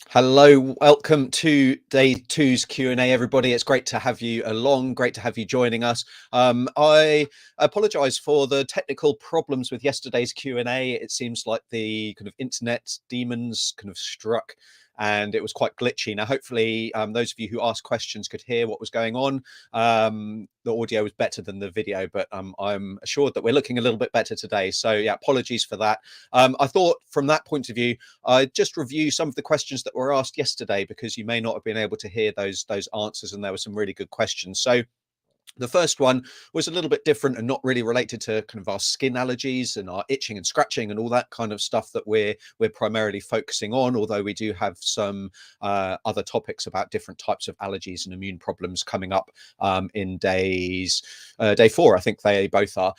Hello, welcome to day two's Q&A, everybody. It's great to have you along, great to have you joining us. I apologize for the technical problems with yesterday's Q&A. It seems like the kind of internet demons kind of struck and it was quite glitchy. Now, hopefully, those of you who asked questions could hear what was going on. The audio was better than the video, but I'm assured that we're looking a little bit better today. So yeah, apologies for that. I thought from that point of view, I just review some of the questions that were asked yesterday because you may not have been able to hear those answers, and there were some really good questions. So the first one was a little bit different and not really related to kind of our skin allergies and our itching and scratching and all that kind of stuff that we're primarily focusing on, although we do have some other topics about different types of allergies and immune problems coming up in day 4. I think they both are.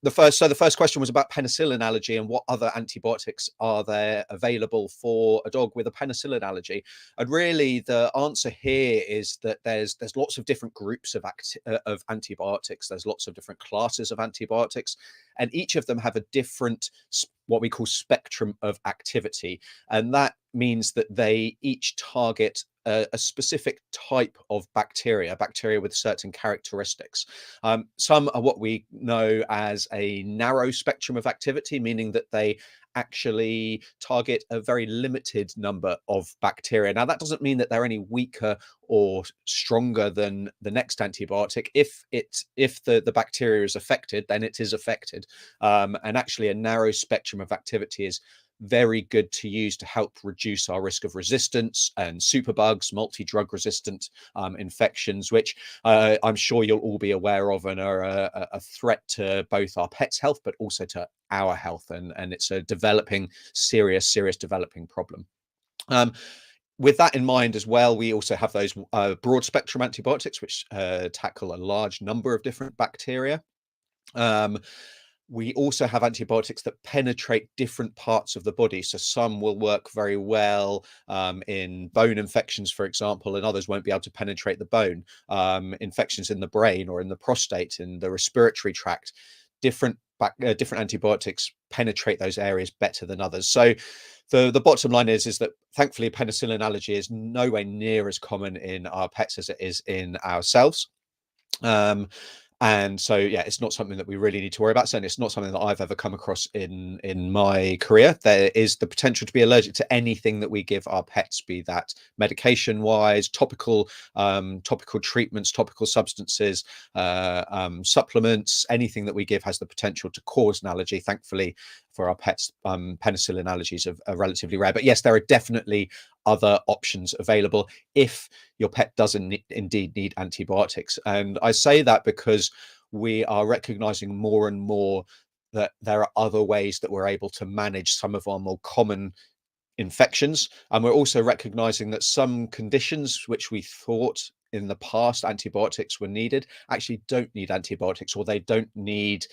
The first question was about penicillin allergy and what other antibiotics are there available for a dog with a penicillin allergy. And really, the answer here is that there's lots of different groups of antibiotics. There's lots of different classes of antibiotics, and each of them have a different what we call spectrum of activity, and that means that they each target a specific type of bacteria with certain characteristics. Some are what we know as a narrow spectrum of activity, meaning that they actually target a very limited number of bacteria. Now, that doesn't mean that they're any weaker or stronger than the next antibiotic. If the bacteria is affected, then it is affected. And actually, a narrow spectrum of activity is very good to use to help reduce our risk of resistance and superbugs, multi-drug resistant infections, which I'm sure you'll all be aware of and are a threat to both our pets' health, but also to our health. And it's a serious developing problem. With that in mind as well, we also have those broad spectrum antibiotics, which tackle a large number of different bacteria. We also have antibiotics that penetrate different parts of the body. So some will work very well in bone infections, for example, and others won't be able to penetrate the bone. Infections in the brain or in the prostate, in the respiratory tract, different antibiotics penetrate those areas better than others. So the bottom line is that thankfully penicillin allergy is nowhere near as common in our pets as it is in ourselves. And so, yeah, it's not something that we really need to worry about. Certainly, it's not something that I've ever come across in my career. There is the potential to be allergic to anything that we give our pets, be that medication-wise, topical treatments, topical substances, supplements. Anything that we give has the potential to cause an allergy. Thankfully, for our pets, penicillin allergies are relatively rare. But yes, there are definitely other options available if your pet doesn't indeed need antibiotics. And I say that because we are recognizing more and more that there are other ways that we're able to manage some of our more common infections. And we're also recognizing that some conditions which we thought in the past antibiotics were needed actually don't need antibiotics, or they don't need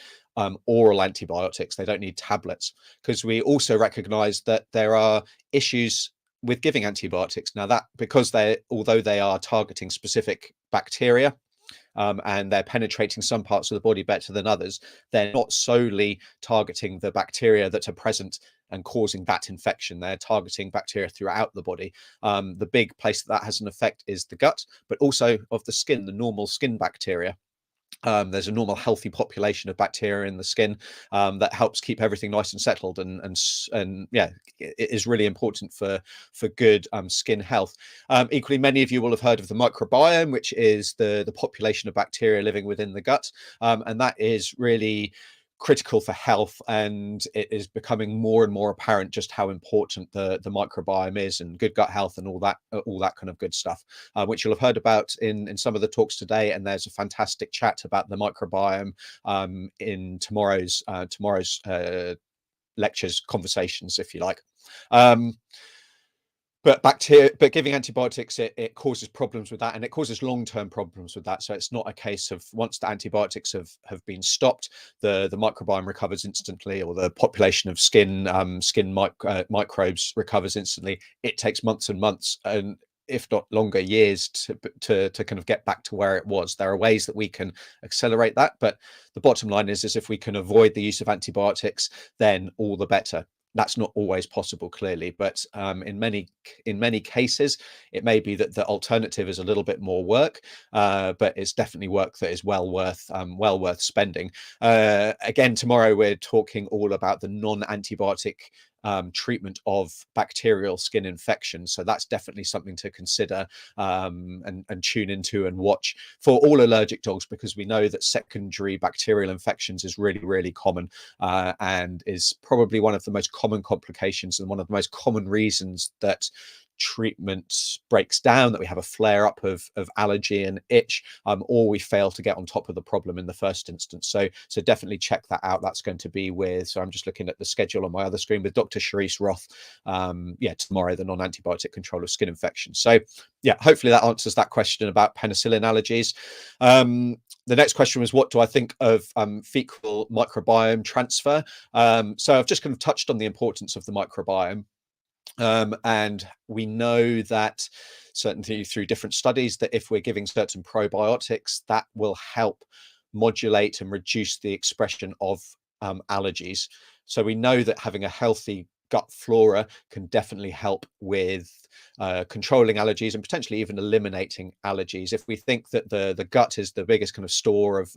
oral antibiotics. They don't need tablets, because we also recognize that there are issues with giving antibiotics. Now, that because although they are targeting specific bacteria, and they're penetrating some parts of the body better than others, they're not solely targeting the bacteria that are present and causing that infection. They're targeting bacteria throughout the body. The big place that has an effect is the gut, but also of the skin, the normal skin bacteria. There's a normal healthy population of bacteria in the skin that helps keep everything nice and settled, and yeah, it is really important for good skin health. Equally, many of you will have heard of the microbiome, which is the population of bacteria living within the gut, and that is really critical for health, and it is becoming more and more apparent just how important the microbiome is, and good gut health and all that kind of good stuff, which you'll have heard about in some of the talks today. And there's a fantastic chat about the microbiome in tomorrow's lectures, conversations, if you like. But giving antibiotics, it causes problems with that, and it causes long-term problems with that. So it's not a case of once the antibiotics have been stopped, the microbiome recovers instantly, or the population of skin microbes recovers instantly. It takes months and months, and if not longer, years to kind of get back to where it was. There are ways that we can accelerate that, but the bottom line is if we can avoid the use of antibiotics, then all the better. that's not always possible, clearly, but in many cases, it may be that the alternative is a little bit more work, but it's definitely work that is well worth spending. Again, tomorrow we're talking all about the non-antibiotic treatment of bacterial skin infections. So that's definitely something to consider and tune into and watch for all allergic dogs, because we know that secondary bacterial infections is really, really common and is probably one of the most common complications and one of the most common reasons that treatment breaks down, that we have a flare up of allergy and itch, or we fail to get on top of the problem in the first instance. So definitely check that out. That's going to be with, so I'm just looking at the schedule on my other screen, with Dr. Charisse Roth, tomorrow, the non-antibiotic control of skin infections. So yeah, hopefully that answers that question about penicillin allergies. The next question was, what do I think of fecal microbiome transfer? So I've just kind of touched on the importance of the microbiome. And we know that certainly through different studies that if we're giving certain probiotics, that will help modulate and reduce the expression of allergies. So we know that having a healthy gut flora can definitely help with controlling allergies and potentially even eliminating allergies. If we think that the gut is the biggest kind of store of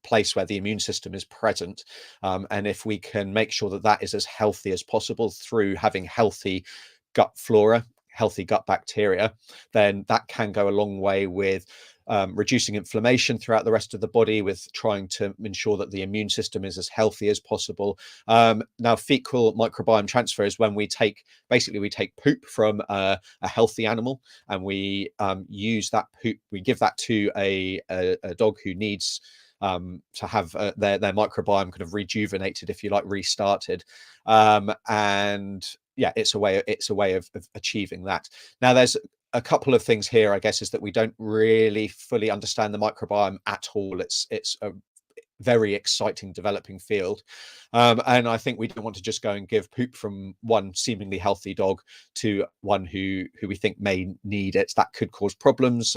place where the immune system is present, and if we can make sure that that is as healthy as possible through having healthy gut flora, healthy gut bacteria, then that can go a long way with reducing inflammation throughout the rest of the body, with trying to ensure that the immune system is as healthy as possible. Now, fecal microbiome transfer is when we take poop from a healthy animal, and we use that poop, we give that to a dog who needs to have their microbiome kind of rejuvenated, if you like, restarted. And yeah, it's a way of achieving that. Now, there's a couple of things here, I guess, is that we don't really fully understand the microbiome at all. It's a very exciting developing field, and I think we don't want to just go and give poop from one seemingly healthy dog to one who we think may need it. That could cause problems.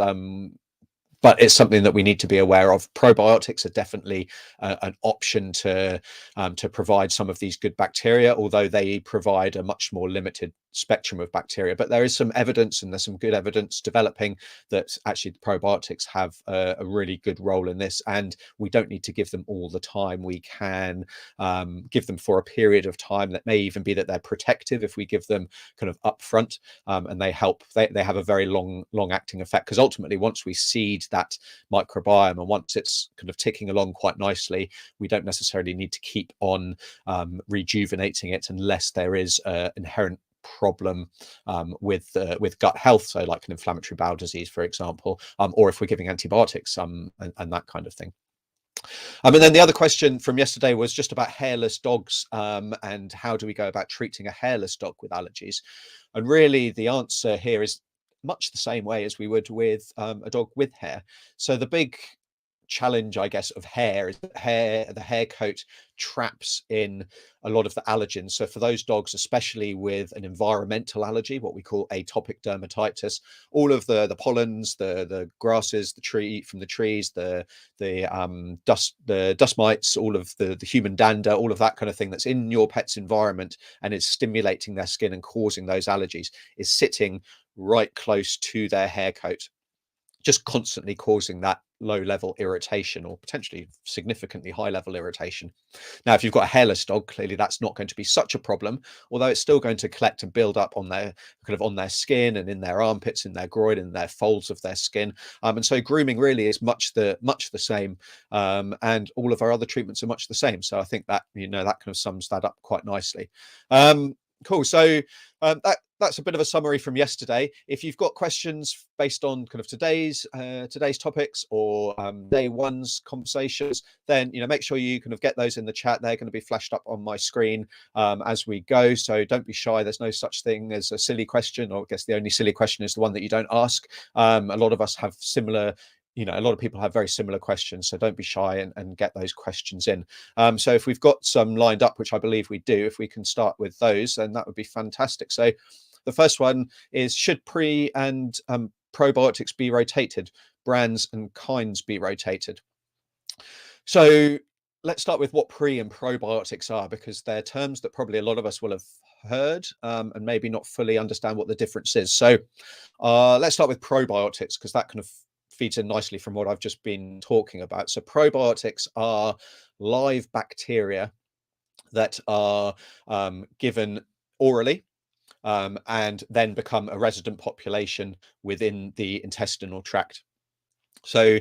But it's something that we need to be aware of. Probiotics are definitely an option to provide some of these good bacteria, although they provide a much more limited spectrum of bacteria. But there is some evidence, and there's some good evidence developing, that actually the probiotics have a really good role in this, and we don't need to give them all the time. We can give them for a period of time. That may even be that they're protective if we give them kind of upfront, and they have a very long acting effect, because ultimately once we seed that microbiome and once it's kind of ticking along quite nicely, we don't necessarily need to keep on rejuvenating it unless there is an inherent problem with gut health, so like an inflammatory bowel disease, for example, or if we're giving antibiotics and that kind of thing. And then the other question from yesterday was just about hairless dogs, and how do we go about treating a hairless dog with allergies? And really the answer here is much the same way as we would with a dog with hair. So the big challenge, I guess, of hair is that the hair coat traps in a lot of the allergens. So for those dogs, especially with an environmental allergy, what we call atopic dermatitis, all of the pollens, the grasses, the tree from the trees, the dust mites, all of the human dander, all of that kind of thing that's in your pet's environment and is stimulating their skin and causing those allergies, is sitting right close to their hair coat, just constantly causing that low level irritation, or potentially significantly high level irritation. Now, if you've got a hairless dog, clearly that's not going to be such a problem, although it's still going to collect and build up on their skin and in their armpits, in their groin, in their folds of their skin. And so grooming really is much the same, and all of our other treatments are much the same. So I think that that kind of sums that up quite nicely. Cool. So that's a bit of a summary from yesterday. If you've got questions based on kind of today's topics or day one's conversations, then make sure you kind of get those in the chat. They're going to be flashed up on my screen as we go. So don't be shy. There's no such thing as a silly question, or I guess the only silly question is the one that you don't ask. A lot of us have similar. A lot of people have very similar questions, so don't be shy and get those questions in. So if we've got some lined up, which I believe we do, if we can start with those, then that would be fantastic. So the first one is, should pre and probiotics be rotated? Brands and kinds be rotated? So let's start with what pre and probiotics are, because they're terms that probably a lot of us will have heard, and maybe not fully understand what the difference is. So let's start with probiotics, because that kind of feeds in nicely from what I've just been talking about. So probiotics are live bacteria that are given orally, and then become a resident population within the intestinal tract. So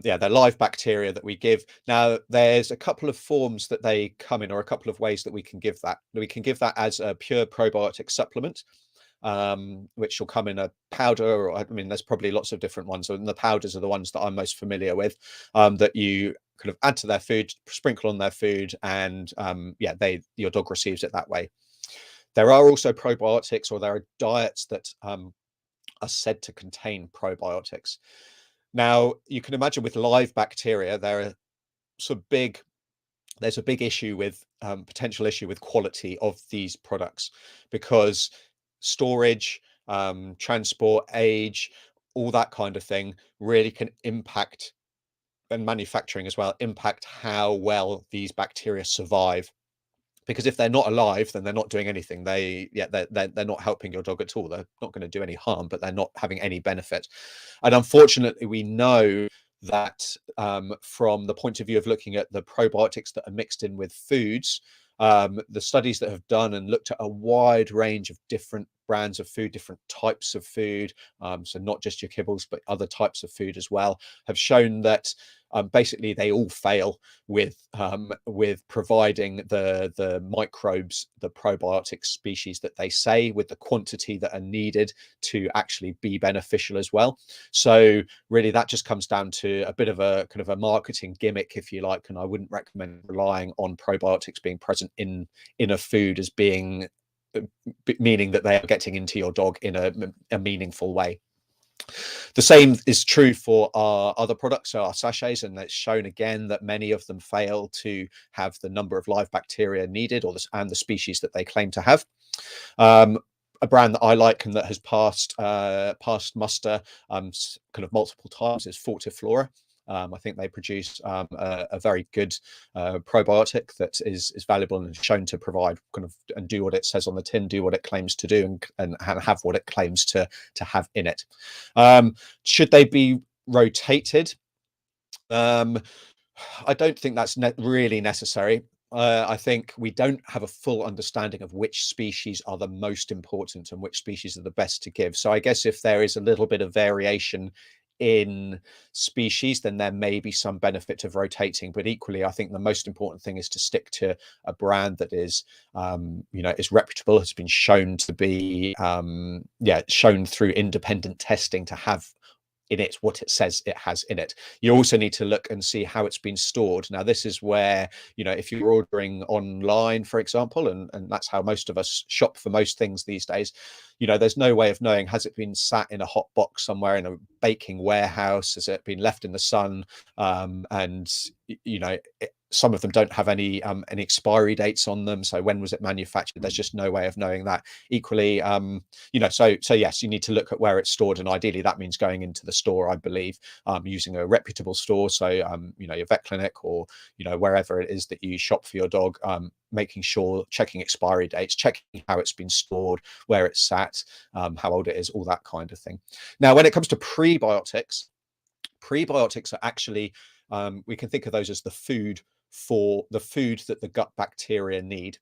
yeah, they're live bacteria that we give. Now, there's a couple of forms that they come in, or a couple of ways that we can give that. We can give that as a pure probiotic supplement, which will come in a powder, or I mean, there's probably lots of different ones, and the powders are the ones that I'm most familiar with, that you kind of add to their food, sprinkle on their food, and yeah, your dog receives it that way. There are also probiotics, or there are diets that are said to contain probiotics. Now, you can imagine with live bacteria, there's a big issue with potential issue with quality of these products, because storage, transport, age, all that kind of thing really can impact, and manufacturing as well, impact how well these bacteria survive. Because if they're not alive, then they're not doing anything. They're not helping your dog at all. They're not going to do any harm, but they're not having any benefit. And unfortunately, we know that from the point of view of looking at the probiotics that are mixed in with foods, the studies that have done and looked at a wide range of different brands of food, different types of food, so not just your kibbles, but other types of food as well, have shown that basically they all fail with providing the microbes, the probiotic species that they say, with the quantity that are needed to actually be beneficial as well. So really, that just comes down to a bit of a kind of a marketing gimmick, if you like, and I wouldn't recommend relying on probiotics being present in a food as being meaning that they are getting into your dog in a meaningful way. The same is true for our other products, so our sachets, and it's shown again that many of them fail to have the number of live bacteria needed, and the species that they claim to have. A brand that I like and that has passed muster kind of multiple times is Fortiflora. I think they produce a very good probiotic that is valuable and shown to provide kind of and do what it says on the tin, do what it claims to do, and have what it claims to have in it. Should they be rotated? I don't think that's really necessary. I think we don't have a full understanding of which species are the most important and which species are the best to give. So I guess if there is a little bit of variation in species, then there may be some benefit of rotating. But equally, I think the most important thing is to stick to a brand that is, is reputable, has been shown to be, shown through independent testing to have in it what it says it has in it. You also need to look and see how it's been stored. Now, this is where, if you're ordering online, for example, and that's how most of us shop for most things these days, there's no way of knowing, has it been sat in a hot box somewhere in a baking warehouse? Has it been left in the sun? Some of them don't have any expiry dates on them. So when was it manufactured? There's just no way of knowing that. Equally, so yes, you need to look at where it's stored, and ideally that means going into the store, I believe, using a reputable store. So your vet clinic, or wherever it is that you shop for your dog, making sure, checking expiry dates, checking how it's been stored, where it's sat, how old it is, all that kind of thing. Now, when it comes to prebiotics are actually, we can think of those as the food that the gut bacteria need.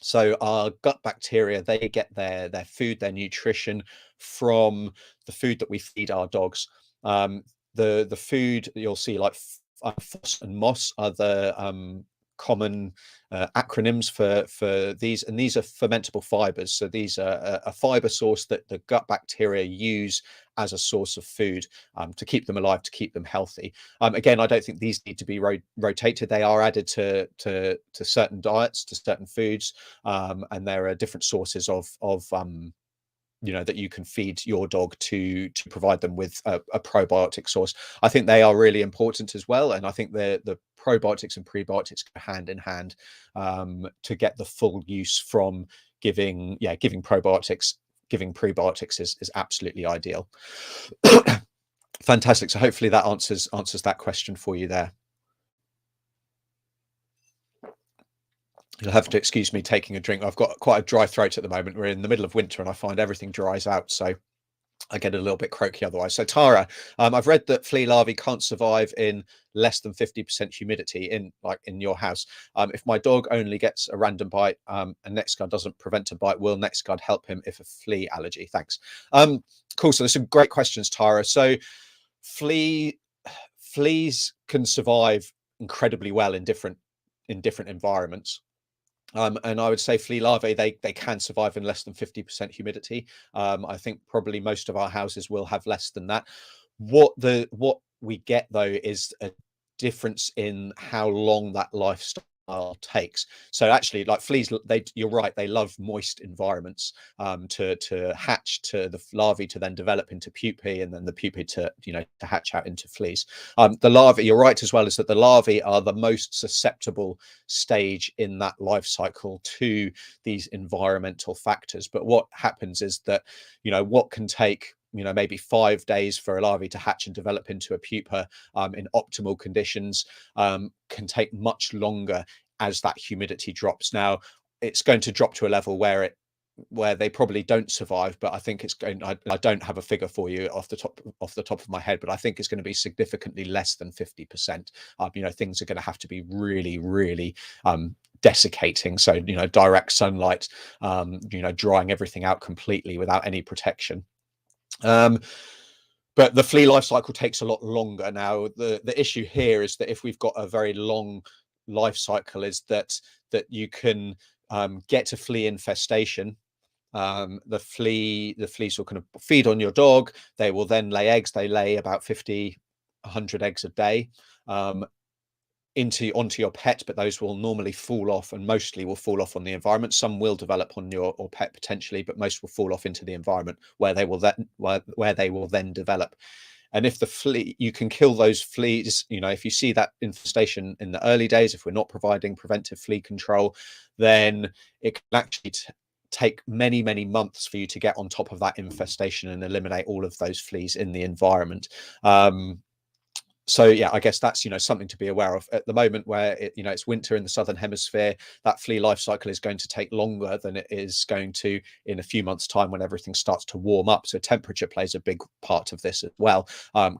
So our gut bacteria, they get their food, their nutrition from the food that we feed our dogs. The food that you'll see, like FOS and MOS, are the common acronyms for these, and these are fermentable fibers. So these are a fiber source that the gut bacteria use as a source of food to keep them alive, to keep them healthy. Again, I don't think these need to be rotated. They are added to certain diets, to certain foods, and there are different sources of that you can feed your dog to provide them with a probiotic source. I think they are really important as well, and I think the probiotics and prebiotics go hand in hand to get the full use from giving probiotics. Giving prebiotics is absolutely ideal. Fantastic. So hopefully that answers that question for you there. You'll have to excuse me taking a drink. I've got quite a dry throat at the moment. We're in the middle of winter and I find everything dries out, so I get a little bit croaky otherwise. So Tara, I've read that flea larvae can't survive in less than 50% humidity in your house. If my dog only gets a random bite and NexGard doesn't prevent a bite, will NexGard help him if a flea allergy? Thanks. Cool. So there's some great questions, Tara. So fleas can survive incredibly well in different environments. And I would say flea larvae, they can survive in less than 50% humidity. I think probably most of our houses will have less than that. What we get though is a difference in how long that lifestyle takes. So actually, like fleas, you're right, they love moist environments to hatch, to the larvae to then develop into pupae, and then the pupae to to hatch out into fleas. The larvae, you're right as well, is that the larvae are the most susceptible stage in that life cycle to these environmental factors. But what happens is that what can take maybe 5 days for a larvae to hatch and develop into a pupa in optimal conditions can take much longer as that humidity drops. Now it's going to drop to a level where they probably don't survive, but I think it's going, I don't have a figure for you off the top of my head, but I think it's going to be significantly less than 50%. Things are going to have to be really, really desiccating, so direct sunlight, drying everything out completely without any protection. But the flea life cycle takes a lot longer. Now the issue here is that if we've got a very long life cycle, is that you can get a flea infestation. The fleas will kind of feed on your dog. They will then lay eggs. They lay about 50, 100 eggs a day onto your pet, but those will normally fall off, and mostly will fall off on the environment. Some will develop on your pet potentially, but most will fall off into the environment where they will then develop. And if the flea, you can kill those fleas, if you see that infestation in the early days, if we're not providing preventive flea control, then it can actually take many, many months for you to get on top of that infestation and eliminate all of those fleas in the environment. So yeah, I guess that's something to be aware of at the moment, where it's winter in the southern hemisphere. That flea life cycle is going to take longer than it is going to in a few months' time when everything starts to warm up. So temperature plays a big part of this as well.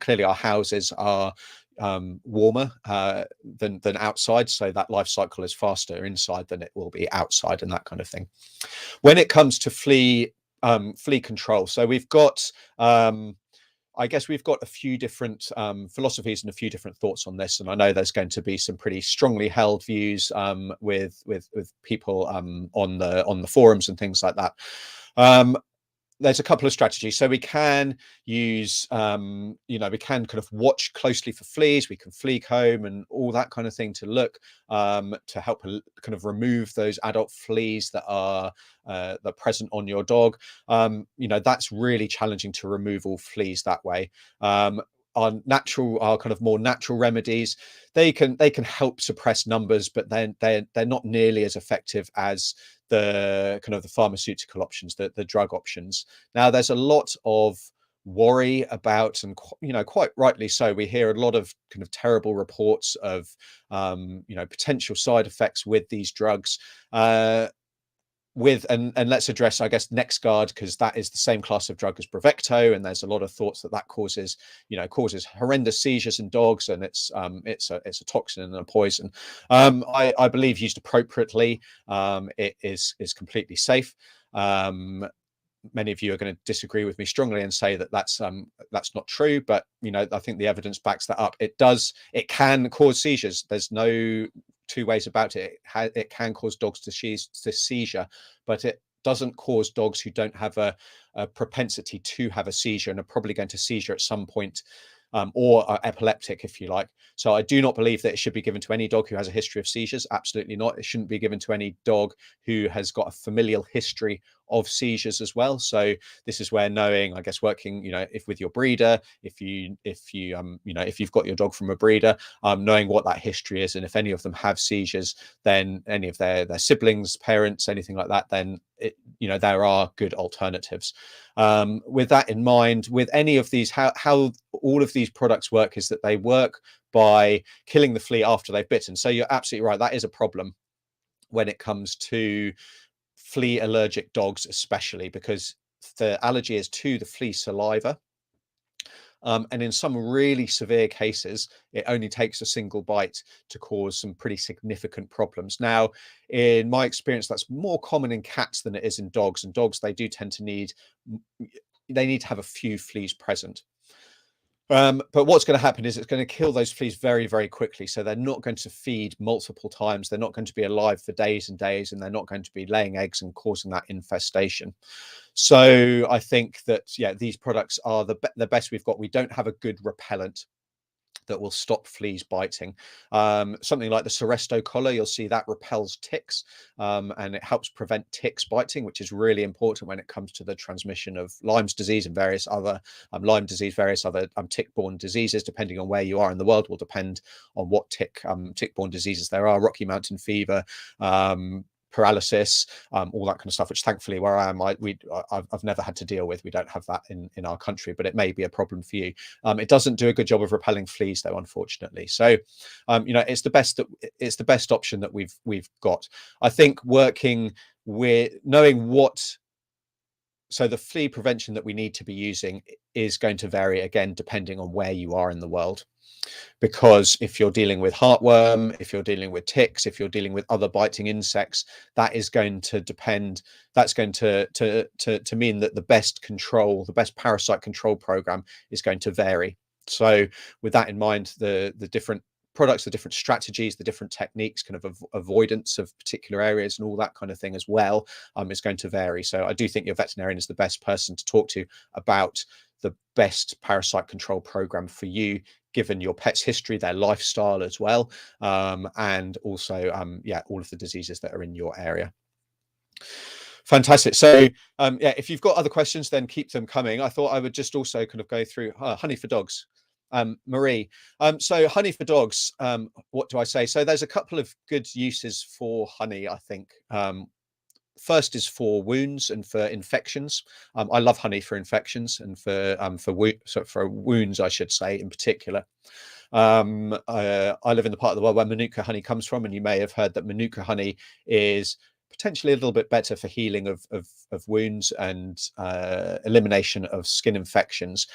Clearly, our houses are warmer than outside, so that life cycle is faster inside than it will be outside, and that kind of thing. When it comes to flea control, so we've got I guess we've got a few different philosophies and a few different thoughts on this, and I know there's going to be some pretty strongly held views with people on the forums and things like that. There's a couple of strategies. So we can use, we can kind of watch closely for fleas. We can flea comb and all that kind of thing to look to help kind of remove those adult fleas that are present on your dog. That's really challenging to remove all fleas that way. Our kind of more natural remedies, they can help suppress numbers, but then they're not nearly as effective as the kind of the pharmaceutical options, the drug options. Now there's a lot of worry about, and quite rightly so, we hear a lot of kind of terrible reports of potential side effects with these drugs. And let's address, I guess, NexGard, because that is the same class of drug as Bravecto, and there's a lot of thoughts that causes horrendous seizures in dogs, and it's a toxin and a poison. I believe used appropriately, it is completely safe. Many of you are going to disagree with me strongly and say that that's not true, but I think the evidence backs that up. It can cause seizures. There's no two ways about it. It can cause dogs to seizure, but it doesn't cause dogs who don't have a propensity to have a seizure and are probably going to seizure at some point, or are epileptic, if you like. So I do not believe that it should be given to any dog who has a history of seizures. Absolutely not. It shouldn't be given to any dog who has got a familial history of seizures as well. So this is where knowing, I guess, working, if with your breeder, if you've got your dog from a breeder, knowing what that history is, and if any of them have seizures, then any of their siblings, parents, anything like that, then there are good alternatives. With that in mind, with any of these, how all of these products work is that they work by killing the flea after they've bitten. So you're absolutely right, that is a problem. when it comes to flea allergic dogs, especially because the allergy is to the flea saliva. And in some really severe cases, it only takes a single bite to cause some pretty significant problems. Now, in my experience, that's more common in cats than it is in dogs. And dogs, they do tend to need, they need to have a few fleas present. But what's going to happen is it's going to kill those fleas very, very quickly. So they're not going to feed multiple times. They're not going to be alive for days and days, and they're not going to be laying eggs and causing that infestation. So I think that, yeah, these products are the best we've got. We don't have a good repellent that will stop fleas biting. Something like the Seresto collar, you'll see that repels ticks, and it helps prevent ticks biting, which is really important when it comes to the transmission of Lyme's disease and various other Lyme disease, various other tick-borne diseases. Depending on where you are in the world will depend on what tick-borne diseases there are. Rocky Mountain fever, paralysis, all that kind of stuff, which thankfully where I am, I've never had to deal with. We don't have that in our country, but it may be a problem for you. It doesn't do a good job of repelling fleas, though, unfortunately. So, it's the best option that we've got. I think working with knowing what. So the flea prevention that we need to be using is going to vary again, depending on where you are in the world. Because if you're dealing with heartworm, if you're dealing with ticks, if you're dealing with other biting insects, that is going to depend. That's going to mean that the best parasite control program is going to vary. So with that in mind, the different products, the different strategies, the different techniques, kind of avoidance of particular areas and all that kind of thing as well, is going to vary. So I do think your veterinarian is the best person to talk to about the best parasite control program for you, given your pet's history, their lifestyle as well, and also, all of the diseases that are in your area. Fantastic. So, if you've got other questions, then keep them coming. I thought I would just also kind of go through honey for dogs. Marie, so honey for dogs, what do I say? So there's a couple of good uses for honey, I think. First is for wounds and for infections. I love honey for infections and for wounds, I should say, in particular. I live in the part of the world where manuka honey comes from, and you may have heard that manuka honey is potentially a little bit better for healing of wounds and elimination of skin infections.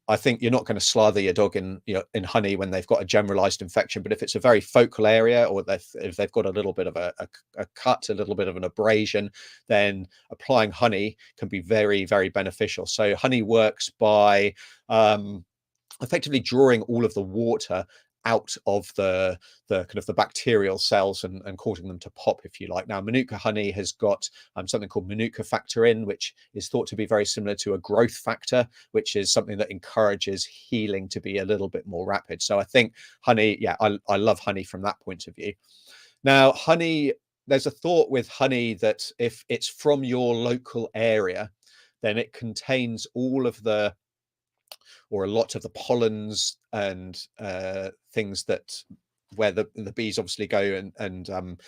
I think you're not going to slather your dog in honey when they've got a generalized infection, but if it's a very focal area, or if they've got a little bit of a cut, a little bit of an abrasion, then applying honey can be very, very beneficial. So honey works by effectively drawing all of the water out of the kind of the bacterial cells and causing them to pop, if you like. Now, manuka honey has got something called manuka factor in, which is thought to be very similar to a growth factor, which is something that encourages healing to be a little bit more rapid. So I think honey, I love honey from that point of view. Now, honey, there's a thought with honey that if it's from your local area, then it contains all of the, or a lot of the pollens and things that where the bees obviously go and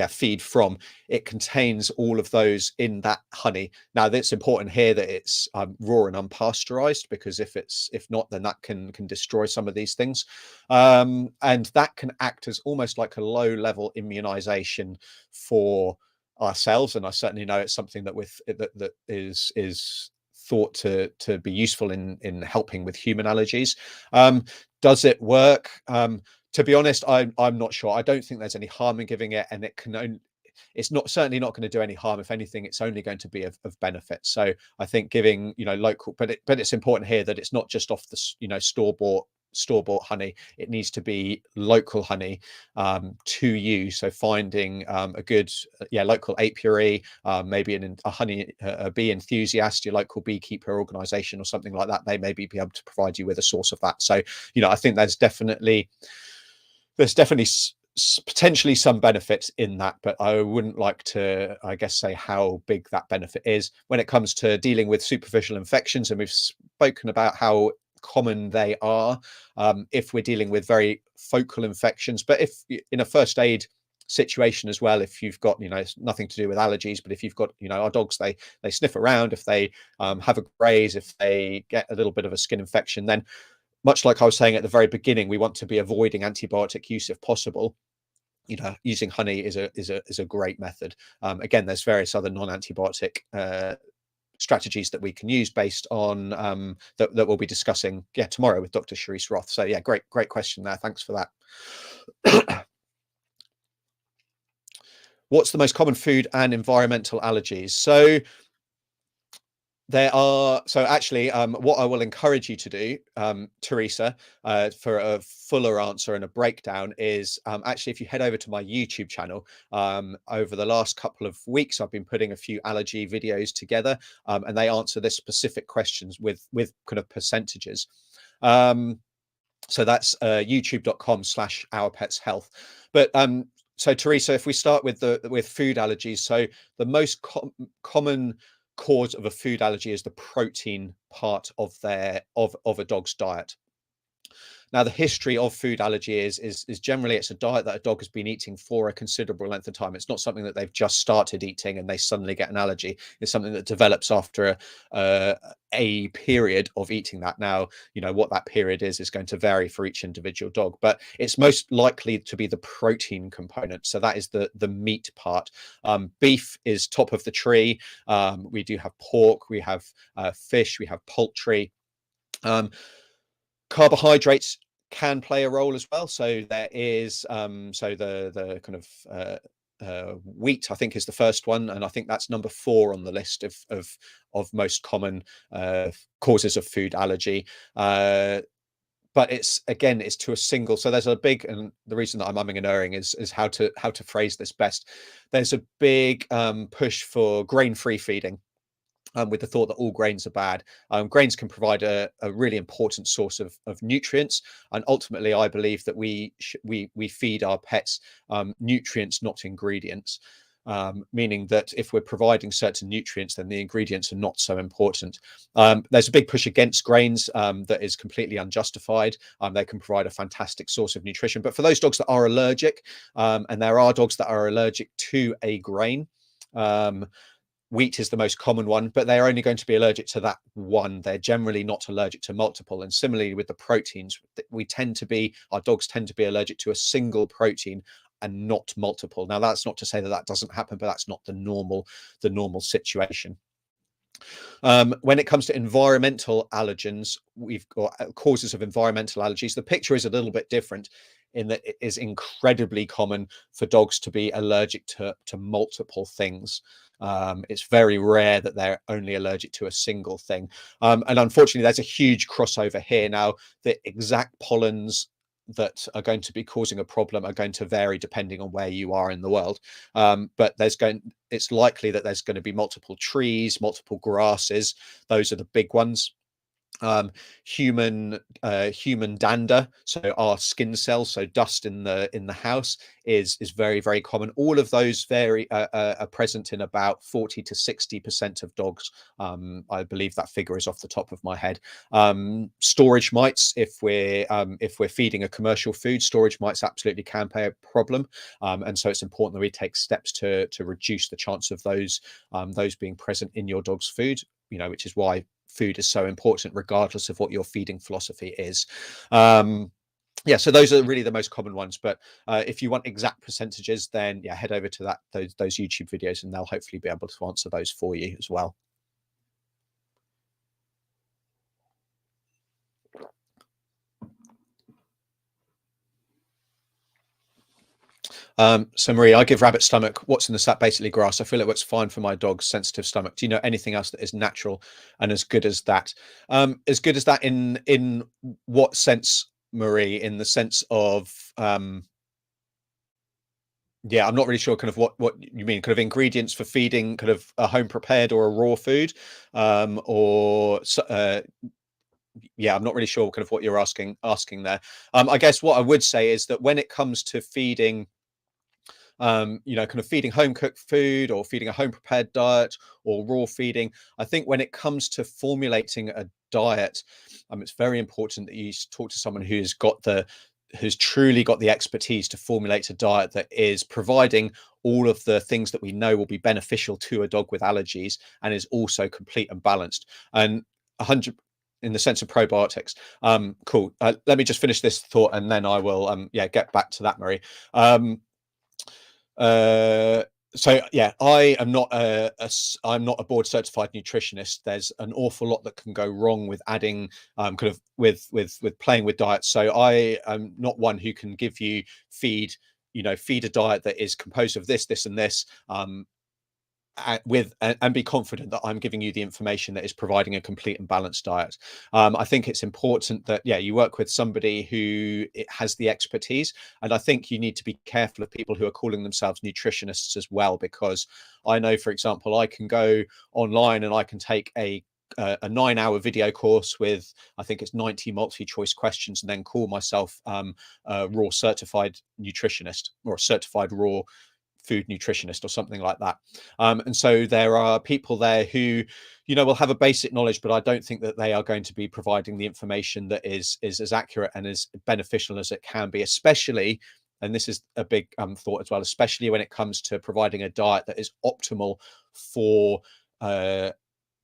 feed from. It contains all of those in that honey. Now, it's important here that it's raw and unpasteurized, because if not, then that can destroy some of these things, and that can act as almost like a low-level immunization for ourselves. And I certainly know it's something that is thought to be useful in helping with human allergies. Does it work? To be honest, I'm not sure. I don't think there's any harm in giving it, and it's certainly not going to do any harm. If anything, it's only going to be of benefit. So I think giving local, but it's important here that it's not just off the store-bought honey. It needs to be local honey to you. So finding a good local apiary, maybe a bee enthusiast, your local beekeeper organization or something like that, they may be able to provide you with a source of that. So I think there's definitely potentially some benefits in that, but I wouldn't like to, I guess, say how big that benefit is when it comes to dealing with superficial infections. And we've spoken about how common they are if we're dealing with very focal infections. But if in a first aid situation as well, if you've got it's nothing to do with allergies, but if you've got our dogs, they sniff around, if they have a graze, if they get a little bit of a skin infection, then much like I was saying at the very beginning, we want to be avoiding antibiotic use if possible. using honey is a great method. Again, there's various other non-antibiotic strategies that we can use based on that we'll be discussing tomorrow with Dr. Sharice Roth. So yeah, great question there. Thanks for that. What's the most common food and environmental allergies? So there are, actually, what I will encourage you to do, Teresa, for a fuller answer and a breakdown is actually, if you head over to my YouTube channel, over the last couple of weeks, I've been putting a few allergy videos together, and they answer this specific questions with kind of percentages. So that's youtube.com/ourpetshealth. But so Teresa, if we start with food allergies, so the most common cause of a food allergy is the protein part of a dog's diet. Now, the history of food allergy is generally it's a diet that a dog has been eating for a considerable length of time. It's not something that they've just started eating and they suddenly get an allergy. It's something that develops after a period of eating that. Now, what that period is going to vary for each individual dog, but it's most likely to be the protein component. So that is the meat part. Beef is top of the tree. We do have pork, we have fish, we have poultry. Carbohydrates can play a role as well. So there is the kind of wheat, I think, is the first one, and I think that's number 4 on the list of most common causes of food allergy. But it's to a single. So there's a big, and the reason that I'm umming and erring is how to phrase this best. There's a big push for grain-free feeding. With the thought that all grains are bad. Grains can provide a really important source of nutrients, and ultimately, I believe that we feed our pets nutrients, not ingredients. Meaning that if we're providing certain nutrients, then the ingredients are not so important. There's a big push against grains that is completely unjustified. They can provide a fantastic source of nutrition, but for those dogs that are allergic, and there are dogs that are allergic to a grain, wheat is the most common one, but they're only going to be allergic to that one. They're generally not allergic to multiple. And similarly with the proteins, our dogs tend to be allergic to a single protein and not multiple. Now, that's not to say that doesn't happen, but that's not the normal situation. When it comes to environmental allergens, we've got causes of environmental allergies. The picture is a little bit different in that it is incredibly common for dogs to be allergic to multiple things. It's very rare that they're only allergic to a single thing. And unfortunately, there's a huge crossover here. Now, the exact pollens that are going to be causing a problem are going to vary depending on where you are in the world. But it's likely that there's going to be multiple trees, multiple grasses. Those are the big ones. Human dander, so our skin cells, so dust in the house is very, very common. All of those are present in about 40 to 60% of dogs. I believe that figure is off the top of my head. Storage mites, if we're feeding a commercial food, storage mites absolutely can play a problem, and so it's important that we take steps to reduce the chance of those being present in your dog's food. Which is why food is so important, regardless of what your feeding philosophy is. So those are really the most common ones. But if you want exact percentages, then head over to those YouTube videos, and they'll hopefully be able to answer those for you as well. So Marie, I give rabbit stomach. What's in the sack? Basically grass. I feel it works fine for my dog's sensitive stomach. Do you know anything else that is natural and as good as that? As good as that in what sense, Marie? In the sense of I'm not really sure kind of what you mean, kind of ingredients for feeding kind of a home prepared or a raw food, or I'm not really sure kind of what you're asking there. I guess what I would say is that when it comes to feeding, kind of feeding home cooked food or feeding a home prepared diet or raw feeding, I think when it comes to formulating a diet, it's very important that you talk to someone who's truly got the expertise to formulate a diet that is providing all of the things that we know will be beneficial to a dog with allergies and is also complete and balanced. And 100 in the sense of probiotics. Cool. Let me just finish this thought and then I will get back to that, Marie. Uh, so yeah, I am not I'm not a board certified nutritionist. There's an awful lot that can go wrong with adding kind of with playing with diets. So I am not one who can give you feed a diet that is composed of this and this. And be confident that I'm giving you the information that is providing a complete and balanced diet. I think it's important that you work with somebody who has the expertise, and I think you need to be careful of people who are calling themselves nutritionists as well, because I know, for example, I can go online and I can take a 9-hour video course with, I think it's 90 multi-choice questions, and then call myself a raw certified nutritionist or a certified raw food nutritionist or something like that. And so there are people there who, will have a basic knowledge, but I don't think that they are going to be providing the information that is as accurate and as beneficial as it can be, especially, and this is a big thought as well, especially when it comes to providing a diet that is optimal for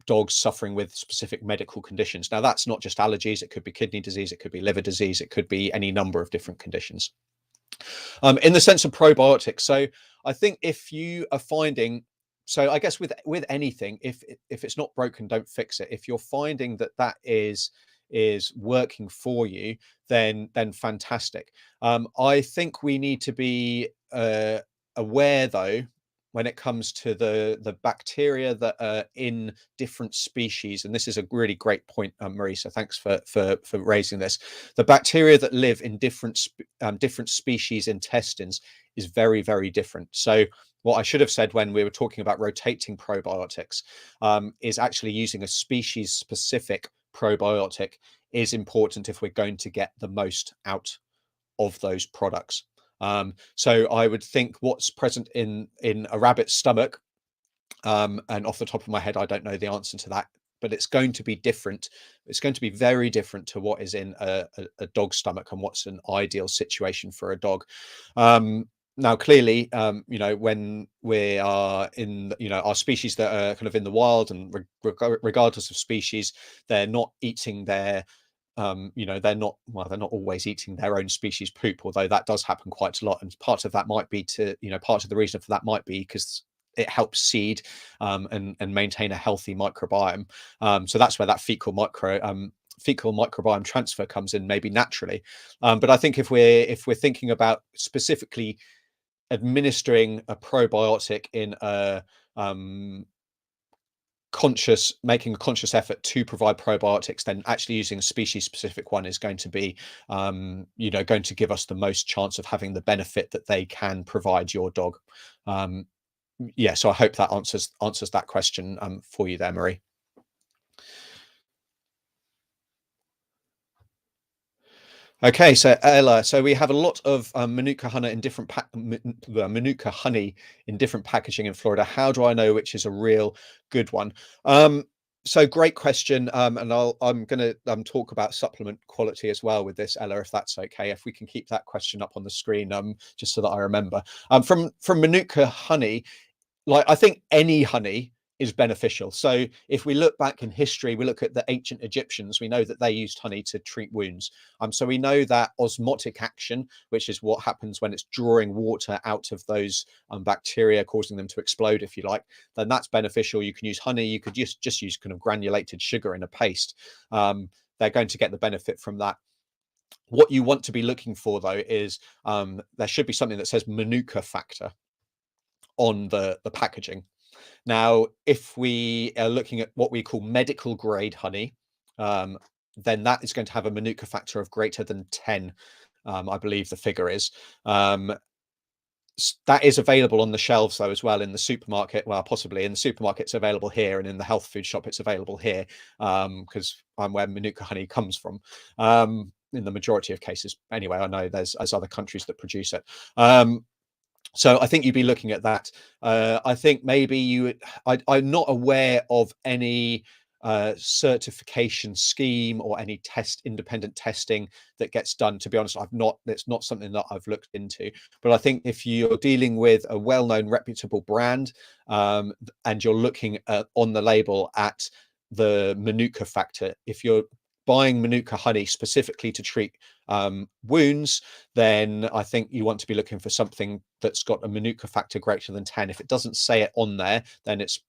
dogs suffering with specific medical conditions. Now, that's not just allergies. It could be kidney disease, it could be liver disease, it could be any number of different conditions. In the sense of probiotics, so I think if you are finding, so I guess with anything, if it's not broken, don't fix it. If you're finding that that is working for you, then fantastic. I think we need to be aware, though, when it comes to the bacteria that are in different species, and this is a really great point, Marie. So thanks for raising this. The bacteria that live in different species intestines is very, very different. So what I should have said when we were talking about rotating probiotics is actually using a species specific probiotic is important if we're going to get the most out of those products. So I would think what's present in a rabbit's stomach, and off the top of my head, I don't know the answer to that, but it's going to be different. It's going to be very different to what is in a dog's stomach and what's an ideal situation for a dog. Now, clearly, when we are in, our species that are kind of in the wild, and regardless of species, they're not eating their they're not always eating their own species poop, although that does happen quite a lot. And part of that might be part of the reason for that might be because it helps seed and maintain a healthy microbiome. So that's where that fecal microbiome transfer comes in, maybe naturally. But I think if we're thinking about specifically administering a probiotic in a making a conscious effort to provide probiotics, then actually using a species specific one is going to be going to give us the most chance of having the benefit that they can provide your dog. So I hope that answers that question for you there, Marie. Okay, so Ella, so we have a lot of manuka honey in different manuka honey in different packaging in Florida. How do I know which is a real good one? So great question, and I'm going to talk about supplement quality as well with this, Ella, if that's okay. If we can keep that question up on the screen, just so that I remember. From manuka honey, like I think any honey is beneficial. So if we look back in history, we look at the ancient Egyptians, we know that they used honey to treat wounds. So we know that osmotic action, which is what happens when it's drawing water out of those bacteria, causing them to explode, if you like, then that's beneficial. You can use honey. You could just use kind of granulated sugar in a paste. They're going to get the benefit from that. What you want to be looking for, though, is there should be something that says manuka factor on the packaging. Now, if we are looking at what we call medical grade honey, then that is going to have a manuka factor of greater than 10. I believe the figure is. That is available on the shelves, though, as well in the supermarket. Well, possibly in the supermarket, it's available here, and in the health food shop, it's available here, because I'm where manuka honey comes from. In the majority of cases, anyway. I know there's other countries that produce it. So I think you'd be looking at that. I think maybe I'm not aware of any certification scheme or any independent testing that gets done. To be honest, it's not something that I've looked into. But I think if you're dealing with a well-known, reputable brand, and you're looking on the label at the manuka factor, if you're buying manuka honey specifically to treat wounds, then I think you want to be looking for something that's got a manuka factor greater than 10. If it doesn't say it on there, then it's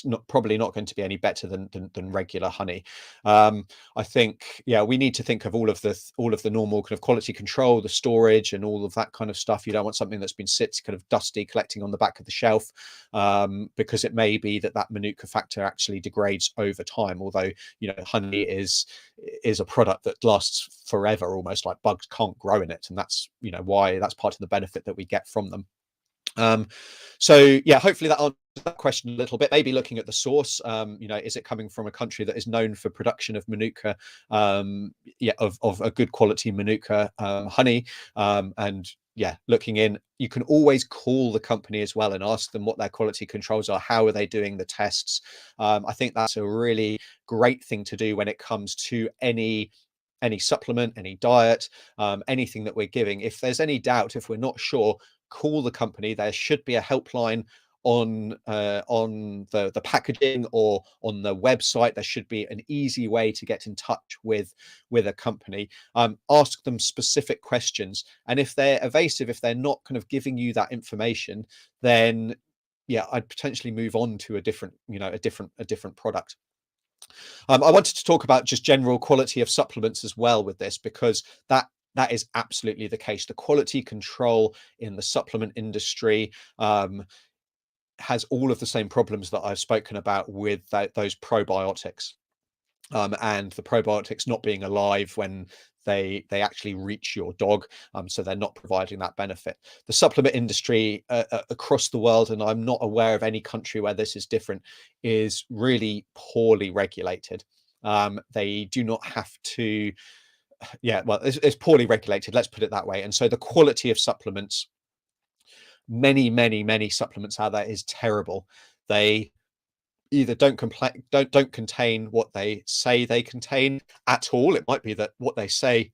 not probably not going to be any better than regular honey. I think, yeah, we need to think of all of the normal kind of quality control, the storage, and all of that kind of stuff. You don't want something that's been sits kind of dusty, collecting on the back of the shelf, because it may be that manuka factor actually degrades over time. Although, you know, honey is a product that lasts forever, almost, like bugs can't grow in it, and that's, you know, why that's part of the benefit that we get from them. So yeah, hopefully that answers that question a little bit. Maybe looking at the source, you know, is it coming from a country that is known for production of manuka, yeah, of a good quality manuka honey, and yeah, looking in, you can always call the company as well and ask them what their quality controls are. How are they doing the tests? I think that's a really great thing to do when it comes to any supplement, any diet, anything that we're giving. If there's any doubt, if we're not sure, call the company. There should be a helpline on the packaging or on the website. There should be an easy way to get in touch with a company. Ask them specific questions, and if they're evasive, if they're not kind of giving you that information, then yeah, I'd potentially move on to a different, you know, a different product. I wanted to talk about just general quality of supplements as well with this, because that is absolutely the case. The quality control in the supplement industry has all of the same problems that I've spoken about with those probiotics, and the probiotics not being alive when they actually reach your dog, so they're not providing that benefit. The supplement industry across the world, and I'm not aware of any country where this is different, is really poorly regulated. They do not have to, yeah, well, it's poorly regulated, let's put it that way. And so the quality of supplements, many supplements out there, is terrible. They either don't contain what they say they contain at all. It might be that what they say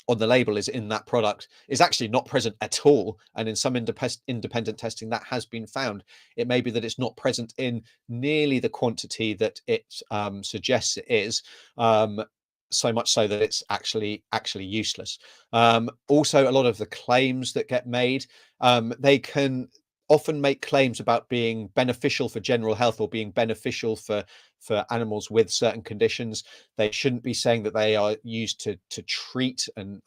on the label is in that product is actually not present at all, and in some independent testing that has been found. It may be that it's not present in nearly the quantity that it suggests it is, so much so that it's actually useless. Also, a lot of the claims that get made, they can often make claims about being beneficial for general health or being beneficial for animals with certain conditions. They shouldn't be saying that they are used to treat and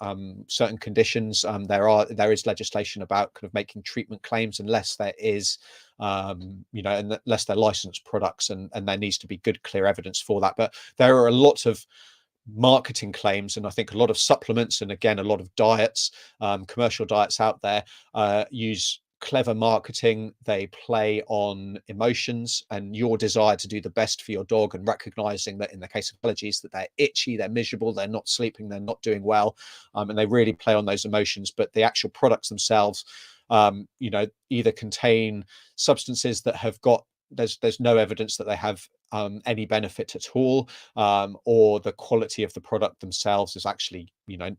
certain conditions. There is legislation about kind of making treatment claims unless there is, you know, unless they're licensed products, and there needs to be good, clear evidence for that. But there are a lot of marketing claims, and I think a lot of supplements, and again a lot of diets, commercial diets out there, use clever marketing. They play on emotions and your desire to do the best for your dog, and recognizing that in the case of allergies, that they're itchy, they're miserable, they're not sleeping, they're not doing well, and they really play on those emotions. But the actual products themselves, you know, either contain substances that have got, there's no evidence that they have any benefit at all, or the quality of the product themselves is actually, you know,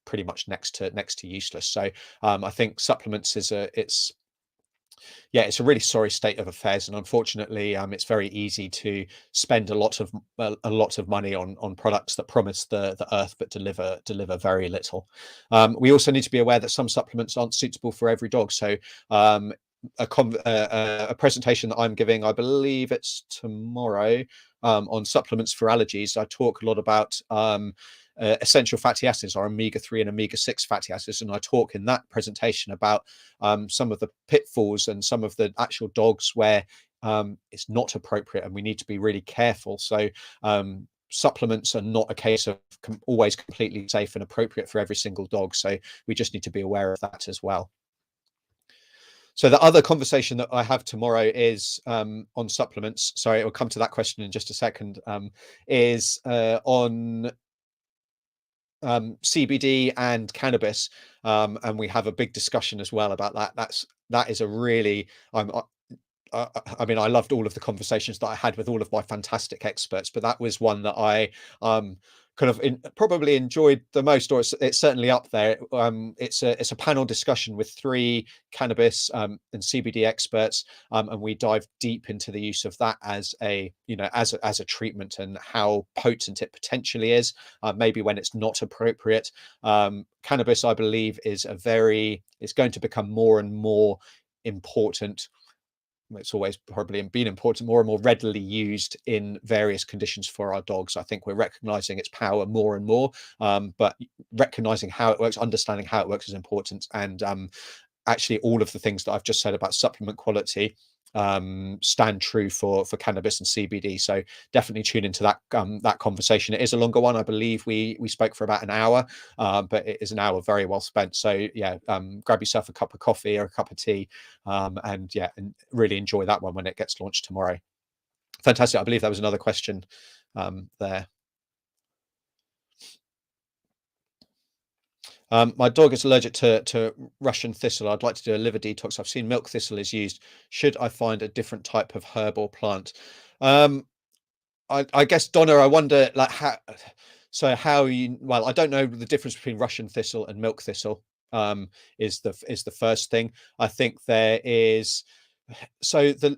pretty much next to useless. So I think supplements is it's a really sorry state of affairs, and unfortunately it's very easy to spend a lot of money on products that promise the earth but deliver very little. We also need to be aware that some supplements aren't suitable for every dog. So a presentation that I'm giving, I believe it's tomorrow, on supplements for allergies. I talk a lot about essential fatty acids, or omega-3 and omega-6 fatty acids, and I talk in that presentation about some of the pitfalls and some of the actual dogs where it's not appropriate, and we need to be really careful. So supplements are not a case of always completely safe and appropriate for every single dog, so we just need to be aware of that as well. So the other conversation that I have tomorrow is on supplements. Sorry, I'll come to that question in just a second. Is on CBD and cannabis, and we have a big discussion as well about that. That is a really, I mean, I loved all of the conversations that I had with all of my fantastic experts, but that was one that I kind of probably enjoyed the most, or it's certainly up there. It's a panel discussion with three cannabis and CBD experts, and we dive deep into the use of that as a as a treatment and how potent it potentially is, maybe when it's not appropriate. Cannabis, I believe, it's going to become more and more important. It's always probably been important, more and more readily used in various conditions for our dogs. I think we're recognizing its power more and more, but recognizing how it works, understanding how it works is important. And actually, all of the things that I've just said about supplement quality stand true for cannabis and CBD. So definitely tune into that conversation. It is a longer one. I believe we spoke for about an hour, but it is an hour very well spent. So yeah, grab yourself a cup of coffee or a cup of tea, and really enjoy that one when it gets launched tomorrow. Fantastic. I believe that was another question there. My dog is allergic to Russian thistle. I'd like to do a liver detox. I've seen milk thistle is used. Should I find a different type of herb or plant? I guess, Donna, I wonder, like, how you, well, I don't know the difference between Russian thistle and milk thistle, is the first thing. I think there is, so the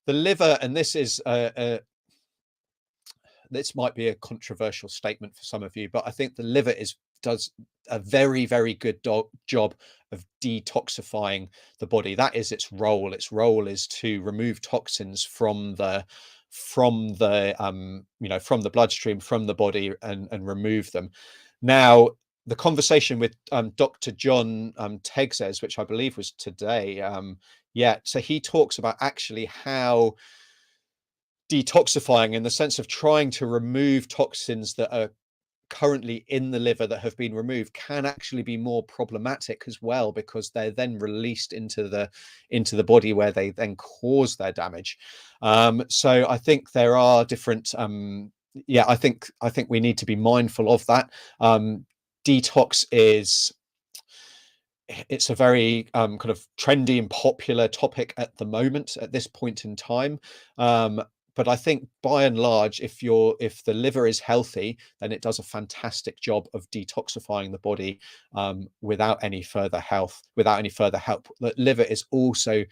liver, and this might be a controversial statement for some of you, but I think the liver does a very, very good job of detoxifying the body. That is its role. Its role is to remove toxins from the from the bloodstream, from the body, and remove them. Now, the conversation with Dr. John Tegzes, which I believe was today, so he talks about actually how detoxifying, in the sense of trying to remove toxins that are currently in the liver that have been removed, can actually be more problematic as well, because they're then released into the body, where they then cause their damage. So I think there are different I think we need to be mindful of that. Detox it's a very kind of trendy and popular topic at the moment, at this point in time. But I think by and large, if the liver is healthy, then it does a fantastic job of detoxifying the body, without any further help. The liver is also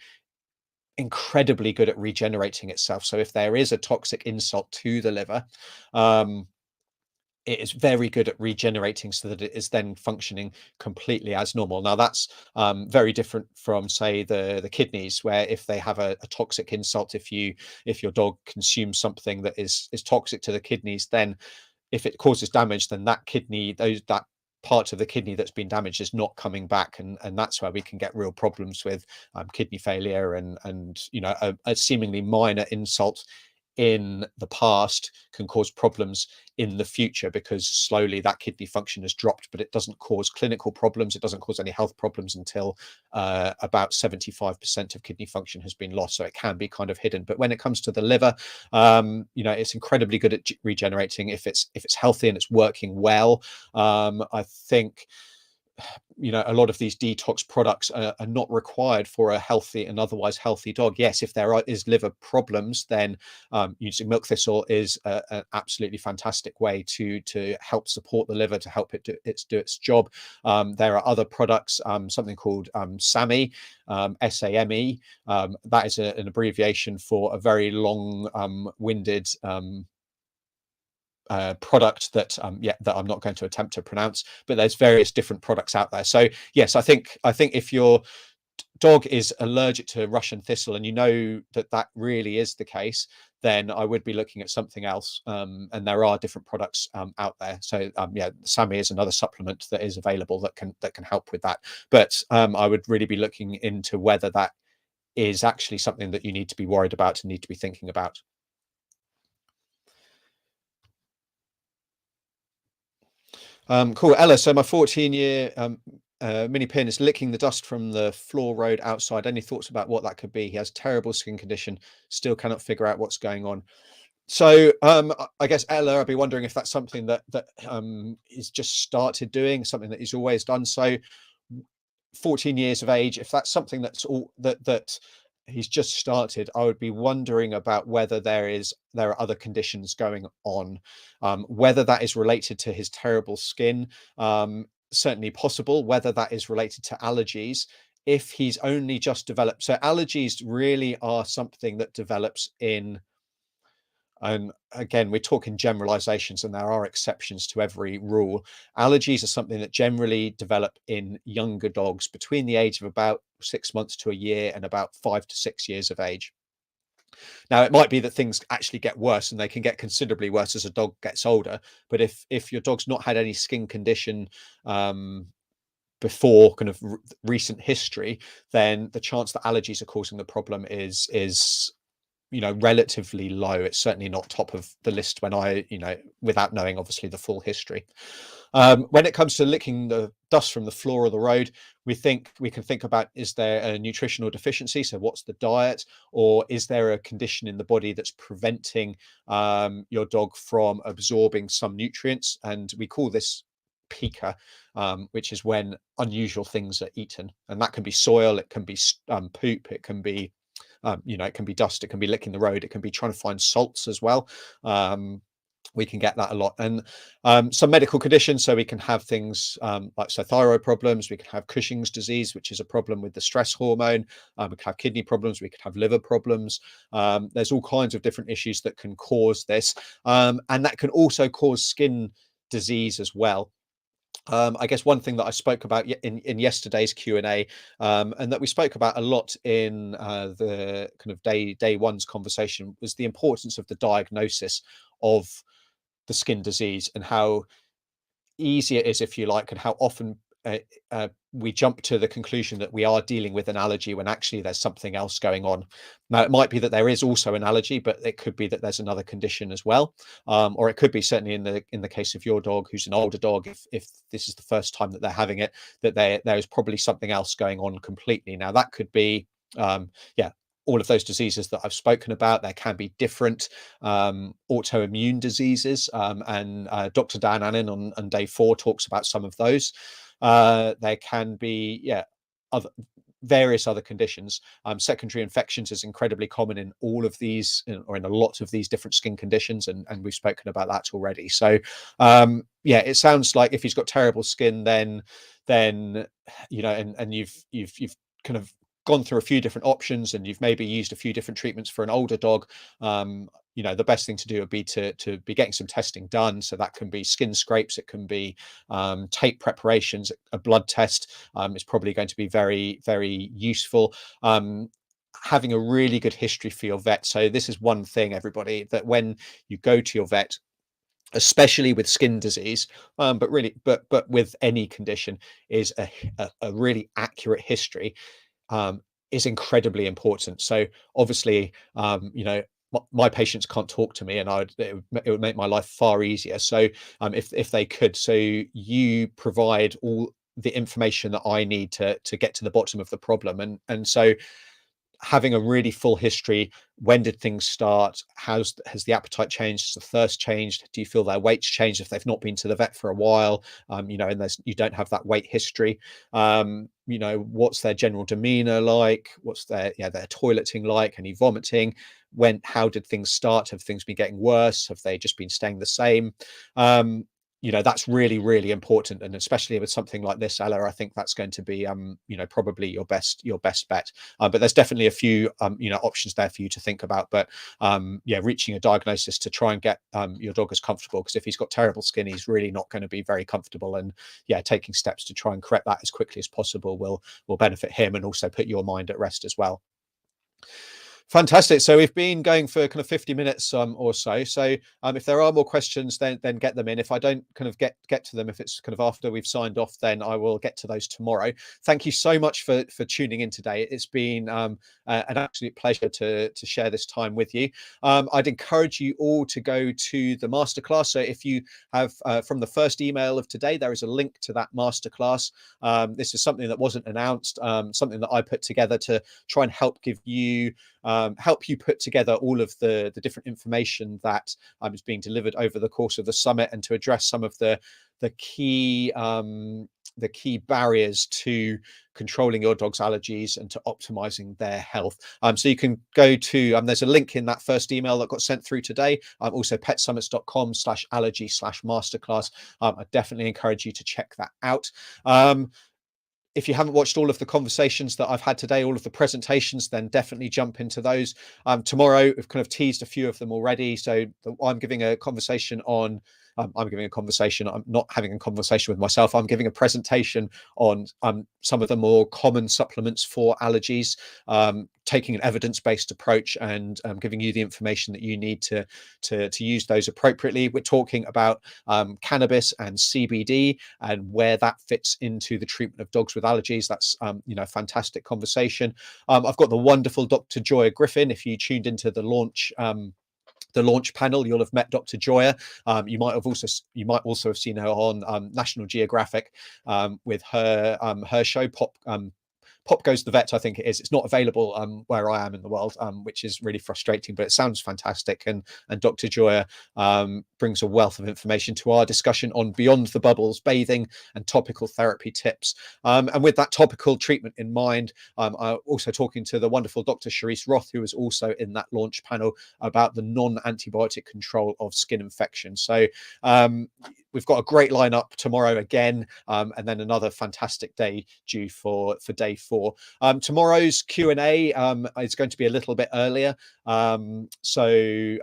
incredibly good at regenerating itself. So if there is a toxic insult to the liver, it is very good at regenerating so that it is then functioning completely as normal. Now, that's very different from, say, the kidneys, where if they have a toxic insult, if your dog consumes something that is toxic to the kidneys, then if it causes damage, then that part of the kidney that's been damaged is not coming back, and that's where we can get real problems with kidney failure, and a seemingly minor insult in the past can cause problems in the future, because slowly that kidney function has dropped, but it doesn't cause clinical problems. It doesn't cause any health problems until about 75% of kidney function has been lost. So it can be kind of hidden. But when it comes to the liver, it's incredibly good at regenerating if it's healthy and it's working well. I think a lot of these detox products are not required for a healthy and otherwise healthy dog. Yes, if there is liver problems, then using milk thistle is an absolutely fantastic way to help support the liver, to help it do its job. There are other products, something called SAMe, SAME. That is an abbreviation for a very long-winded product that I'm not going to attempt to pronounce, but there's various different products out there. So yes, I think if your dog is allergic to Russian thistle, and you know that really is the case, then I would be looking at something else. And there are different products out there. So SAMe is another supplement that is available that can help with that. But I would really be looking into whether that is actually something that you need to be worried about and need to be thinking about. Cool, Ella. So my 14-year mini pin is licking the dust from the floor road outside. Any thoughts about what that could be? He has terrible skin condition, still cannot figure out what's going on. So I guess, Ella, I'd be wondering if that's something that is just started doing, something that he's always done. So 14 years of age, if that's something that's all that he's just started, I would be wondering about whether there are other conditions going on, whether that is related to his terrible skin, certainly possible, whether that is related to allergies. If he's only just developed, so allergies really are something that develops in, and again, we're talking generalizations and there are exceptions to every rule. Allergies are something that generally develop in younger dogs between the age of about 6 months to a year and about 5 to 6 years of age. Now, it might be that things actually get worse, and they can get considerably worse as a dog gets older. But if your dog's not had any skin condition before kind of recent history, then the chance that allergies are causing the problem is relatively low. It's certainly not top of the list when without knowing obviously the full history. When it comes to licking the dust from the floor of the road, we can think about, is there a nutritional deficiency? So what's the diet? Or is there a condition in the body that's preventing your dog from absorbing some nutrients? And we call this pica, which is when unusual things are eaten. And that can be soil, it can be poop, it can be it can be dust, it can be licking the road, it can be trying to find salts as well. We can get that a lot. And some medical conditions, so we can have things like thyroid problems, we can have Cushing's disease, which is a problem with the stress hormone, we can have kidney problems, we could have liver problems. There's all kinds of different issues that can cause this, and that can also cause skin disease as well. I guess one thing that I spoke about in yesterday's Q&A, and that we spoke about a lot in the kind of day one's conversation, was the importance of the diagnosis of the skin disease and how easy it is, if you like, and how often we jump to the conclusion that we are dealing with an allergy when actually there's something else going on. Now, it might be that there is also an allergy, but it could be that there's another condition as well, or it could be, certainly in the case of your dog, who's an older dog, if this is the first time that they're having it, that there is probably something else going on completely. Now, that could be all of those diseases that I've spoken about. There can be different autoimmune diseases, and Dr. Dan Annan on day 4 talks about some of those. There can be various other conditions. Secondary infections is incredibly common in all of these, or in a lot of these different skin conditions, and we've spoken about that already. So it sounds like if he's got terrible skin, then and you've kind of gone through a few different options, and you've maybe used a few different treatments for an older dog. The best thing to do would be to be getting some testing done. So that can be skin scrapes, it can be tape preparations, a blood test is probably going to be very, very useful. Having a really good history for your vet. So this is one thing, everybody, that when you go to your vet, especially with skin disease, but with any condition, is a really accurate history is incredibly important. So obviously, my patients can't talk to me, and it would make my life far easier. So if they could, so you provide all the information that I need to get to the bottom of the problem, and so having a really full history. When did things start? Has the appetite changed? Has the thirst changed? Do you feel their weight's changed if they've not been to the vet for a while? And you don't have that weight history. What's their general demeanor like? What's their toileting like? Any vomiting? How did things start? Have things been getting worse? Have they just been staying the same? That's really, really important, and especially with something like this, Ella, I think that's going to be probably your best bet. But there's definitely a few options there for you to think about. But reaching a diagnosis to try and get your dog as comfortable, because if he's got terrible skin, he's really not going to be very comfortable. And taking steps to try and correct that as quickly as possible will benefit him and also put your mind at rest as well. Fantastic. So we've been going for kind of 50 minutes or so. So if there are more questions, then get them in. If I don't kind of get to them, if it's kind of after we've signed off, then I will get to those tomorrow. Thank you so much for tuning in today. It's been an absolute pleasure to share this time with you. I'd encourage you all to go to the masterclass. So if you have from the first email of today, there is a link to that masterclass. This is something that wasn't announced, something that I put together to try and help give you help you put together all of the different information that is being delivered over the course of the summit, and to address some of the key barriers to controlling your dog's allergies and to optimizing their health. So you can go to, there's a link in that first email that got sent through today. Also petsummits.com/allergy/masterclass. I definitely encourage you to check that out. If you haven't watched all of the conversations that I've had today, all of the presentations, then definitely jump into those. Tomorrow, we've kind of teased a few of them already. So I'm giving a conversation on, I'm not having a conversation with myself. I'm giving a presentation on some of the more common supplements for allergies, taking an evidence-based approach, and giving you the information that you need to use those appropriately. We're talking about cannabis and CBD and where that fits into the treatment of dogs with allergies. That's a fantastic conversation. I've got the wonderful Dr. Joya Griffin. If you tuned into the launch panel, you'll have met Dr. Joya. You might also have seen her on National Geographic with her show Pop Goes the Vet, I think it is. It's not available where I am in the world, which is really frustrating, but it sounds fantastic. And Dr. Joya brings a wealth of information to our discussion on Beyond the Bubbles, bathing and topical therapy tips. And with that topical treatment in mind, I'm also talking to the wonderful Dr. Charisse Roth, who was also in that launch panel, about the non-antibiotic control of skin infections. So we've got a great lineup tomorrow again, and then another fantastic day due for day 4. Tomorrow's Q&A is going to be a little bit earlier, so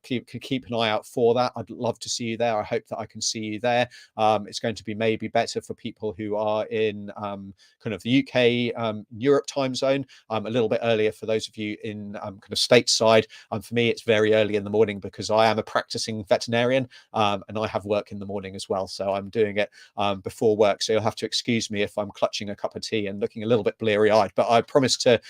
keep an eye out for that. I'd love to see you there. I hope that I can see you there. It's going to be maybe better for people who are in kind of the UK, Europe time zone, a little bit earlier for those of you in kind of stateside. For me, it's very early in the morning because I am a practicing veterinarian, and I have work in the morning as well, so I'm doing it before work. So you'll have to excuse me if I'm clutching a cup of tea and looking a little bit bleary-eyed, but I promise to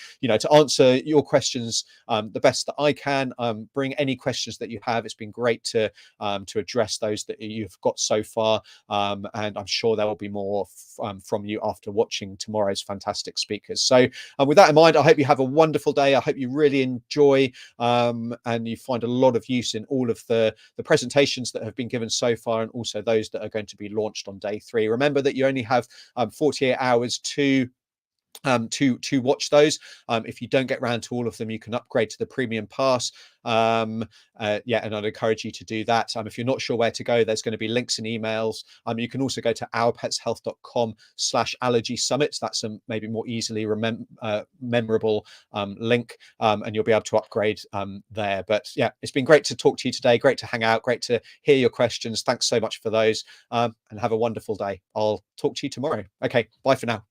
answer your questions the best that I can. Bring any questions that you have. It's been great to address those that you've got so far, and I'm sure there will be more from you after watching tomorrow's fantastic speakers. So with that in mind, I hope you have a wonderful day. I hope you really enjoy and you find a lot of use in all of the presentations that have been given so far, and also those that are going to be launched on day 3. Remember that you only have 48 hours to watch those. If you don't get around to all of them, you can upgrade to the premium pass. And I'd encourage you to do that. If you're not sure where to go, there's going to be links and emails. You can also go to ourpetshealth.com/allergy summits. That's a maybe more easily memorable link, and you'll be able to upgrade there. But yeah, it's been great to talk to you today. Great to hang out. Great to hear your questions. Thanks so much for those, and have a wonderful day. I'll talk to you tomorrow. Okay, bye for now.